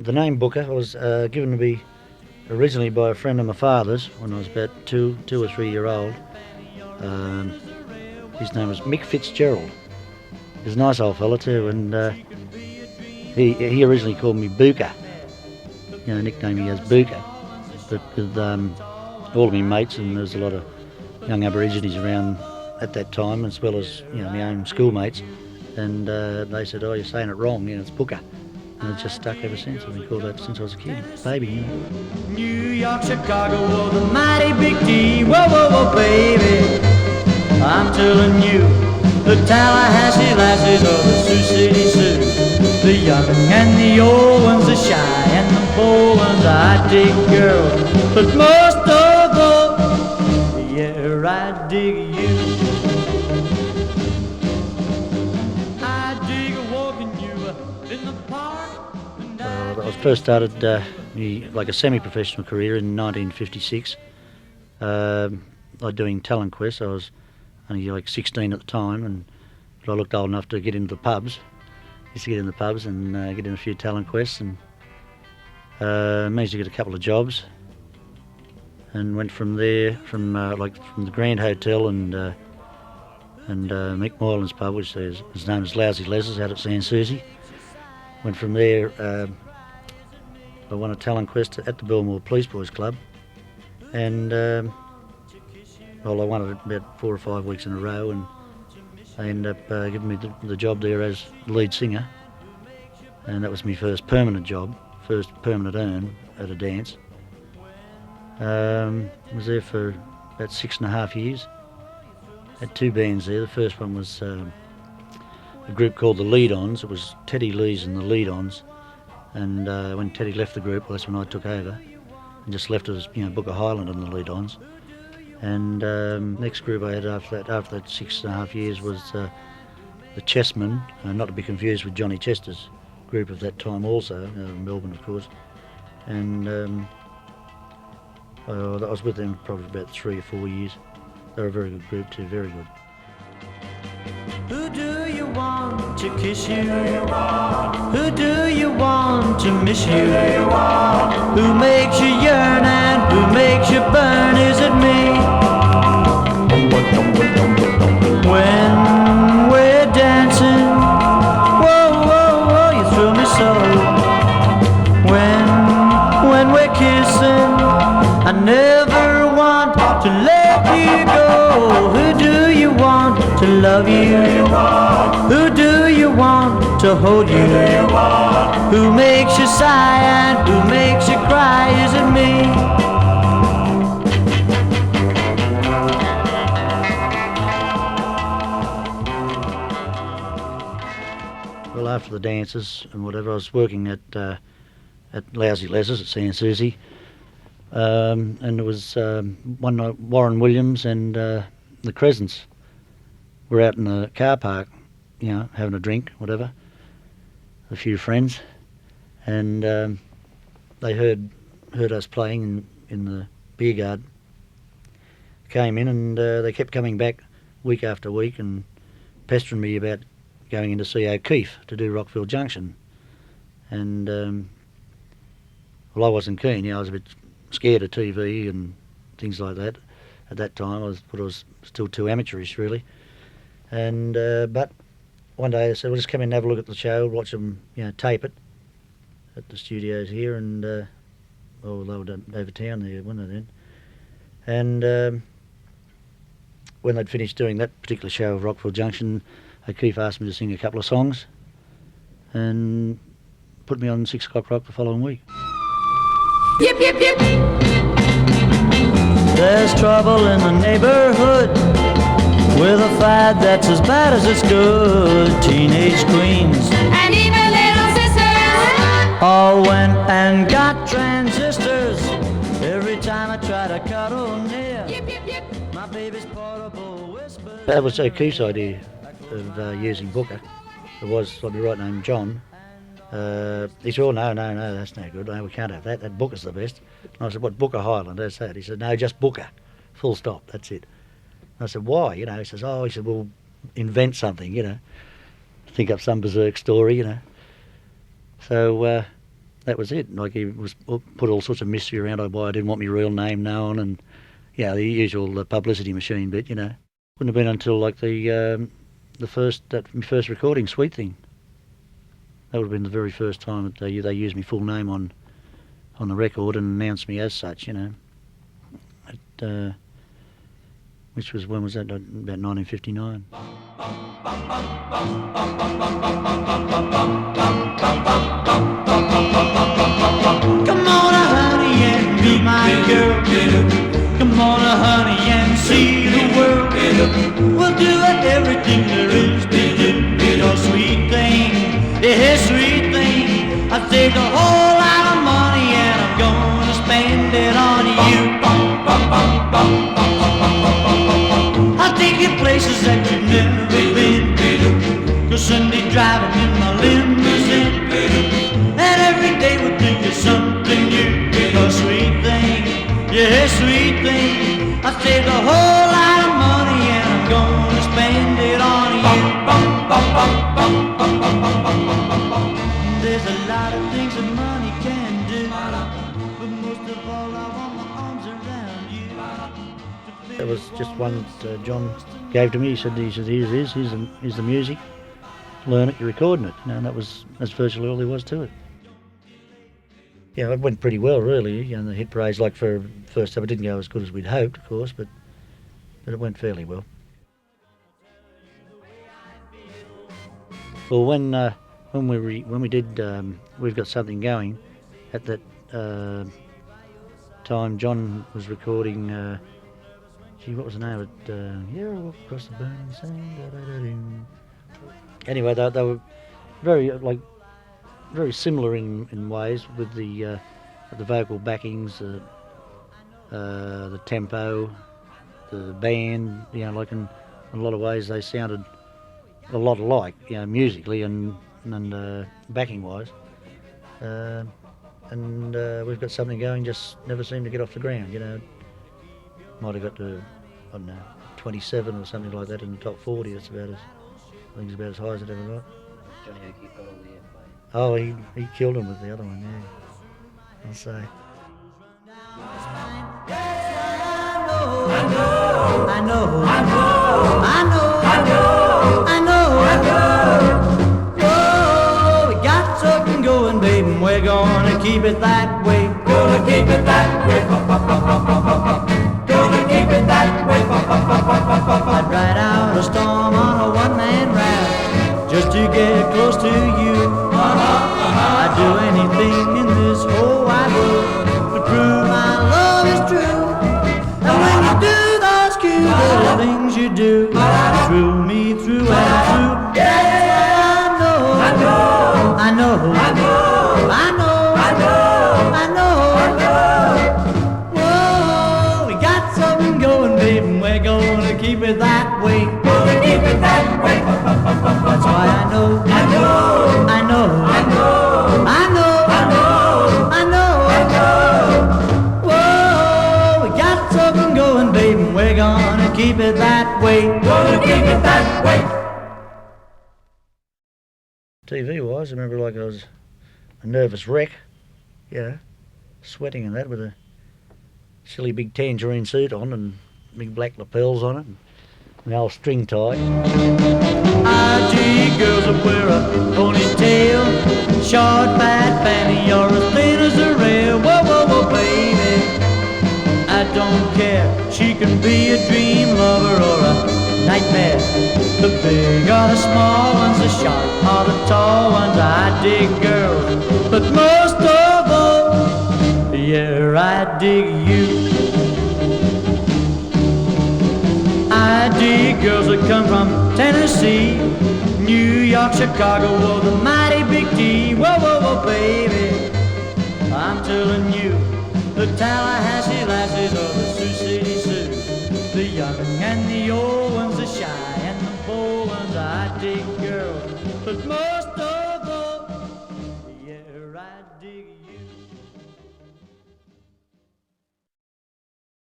The name Booker was given to me originally by a friend of my father's when I was about two or 3 year old. His name was Mick Fitzgerald. He's a nice old fella too, and he originally called me Booka. Nickname he has Booka. But with all of my mates, and there was a lot of young Aborigines around at that time, as well as my own schoolmates, and they said, "Oh, you're saying it wrong. It's Booker." And it's just stuck ever since. I've been called that since I was a kid, baby. New York, Chicago, oh, the mighty big D. Whoa, whoa, whoa, baby. I'm telling you, the Tallahassee lassies or the Sioux City Sioux, the young and the old ones, the shy and the bold ones, I dig girls, but most of all, yeah, I dig you. I dig walking you in the park. I was first started like a semi-professional career in 1956. Like doing talent quests. I was only like 16 at the time, but I looked old enough to get into the pubs. Used to get in the pubs and get in a few talent quests, and managed to get a couple of jobs, and went from there from the Grand Hotel and Mick Moylan's pub, which is known as Lousy Les's out at Sans Souci. Went from there. I won a talent quest at the Belmore Police Boys Club, and I won it about 4 or 5 weeks in a row, and they ended up giving me the job there as lead singer, and that was my first permanent job, first permanent earn at a dance. Was there for about 6.5 years. Had 2 bands there. The first one was a group called the Lead-Ons. It was Teddy Lees and the Lead-Ons, and when Teddy left the group, well, that's when I took over and just left it as Booka Hyland and the Lead-Ons. And next group I had after that 6.5 years was the Chessmen, not to be confused with Johnny Chester's group of that time also, Melbourne of course. And I was with them probably about 3 or 4 years. They were a very good group too, very good. Who do you want to kiss you? Who do you want to miss you? Who makes you yearn and who makes you burn? Is it me? When we're dancing, whoa, whoa, whoa, you thrill me so. When we're kissing, I never want to let you go. Who do you want to love you? Who do you want to hold you? Who makes you sigh and who makes you cry? Is it me? Well, after the dances and whatever, I was working at Lousy Les's at Sans Souci, and there was one night Warren Williams and the Crescents were out in the car park, having a drink, whatever, a few friends, and they heard us playing in the beer garden. Came in and they kept coming back week after week and pestering me about going in to see O'Keefe to do Rockville Junction, and well, I wasn't keen. I was a bit scared of TV and things like that at that time. I was still too amateurish really. And but one day I said, "Well, just come in and have a look at the show, watch them, tape it at the studios here." And they were over town there, weren't they then? And when they'd finished doing that particular show of Rockville Junction, O'Keefe asked me to sing a couple of songs, and put me on 6 o'clock rock the following week. Yip, yip, yip. There's trouble in the neighborhood with a fad that's as bad as it's good. Teenage queens and even little sisters all went and got transistors. Every time I try to cuddle near, yip, yip, yip. my baby's portable whispers. That was O'Keefe's idea of using Booker. It was my right name, John. He said, "Oh, no, that's no good. No, we can't have that. That Booker's the best." And I said, "What, Booka Hyland? That's that." He said, "No, just Booker. Full stop. That's it." And I said, "Why?" He says, "We'll invent something, think up some berserk story, So that was it. Like he was put all sorts of mystery around why I didn't want my real name known, and yeah, the usual publicity machine bit. Wouldn't have been until like my first recording, Sweet Thing. That would have been the very first time that they used my full name on the record and announced me as such. Which was, when was that? About 1959. Come on, honey, and be my girl. Come on, honey, and see the world. We'll do everything there is to do. Your sweet thing, yeah, sweet thing. I saved a whole lot of money and I'm gonna spend it on you. I'll take you places that you've never been. Go Sunday driving in my limousine, and every day we'll think of something new. Your sweet thing, yeah, sweet thing. I saved a whole lot of money and I'm gonna spend it on you. There's a lot of things that money can do, but most of all I want my arms around you. That was just one that John gave to me. He said, here's the music. Learn it, you're recording it. That's virtually all there was to it. Yeah, it went pretty well, really. The hit parades, like for first time, it didn't go as good as we'd hoped, of course, but it went fairly well. Well, when we did We've Got Something Going, at that time John was recording, what was the name of it? Yeah, I walk across the burning sand. Anyway, they were very similar in ways, with the vocal backings, the tempo, the band. Like in a lot of ways they sounded a lot alike, musically and backing wise. And We've Got Something Going just never seemed to get off the ground. Might have got to, I don't know, 27 or something like that in the top 40. That's about as high as it ever got. Johnny Oakey got all the airplay. Oh, he killed him with the other one, yeah. I'll say. I know. Oh, we got something going, baby, and we're gonna keep it that way. Gonna keep it that way. Gonna keep it that way. I'd ride out a storm on a one-man ride just to get close to you. I'd do anything in this whole wide world to prove my love is true. And when you do those cute little things you do, you thrill me through and through. Yeah, I know. Whoa, we got something going, baby, and we're gonna keep it that way. Gonna keep it that way. That's why I know. Whoa, we got something going, baby, and we're gonna keep it that way. Gonna keep it that way. TV-wise, I remember like I was a nervous wreck, sweating and that, with a silly big tangerine suit on and big black lapels on it, and the old string tie. I dig girls that wear a ponytail, short fat fanny, or as thin as a rail. Whoa, baby, I don't care. She can be a dream lover or a nightmare. The big or the small ones, the short or the tall ones. I dig girls, but most of all, yeah, I dig you. I dig girls that come from Tennessee, New York, Chicago, or the mighty Big T. Whoa, baby, I'm telling you, the Tallahassee lasses or the Sioux City Sioux, the young and the old ones, the shy and the bold ones. I dig girls, but most of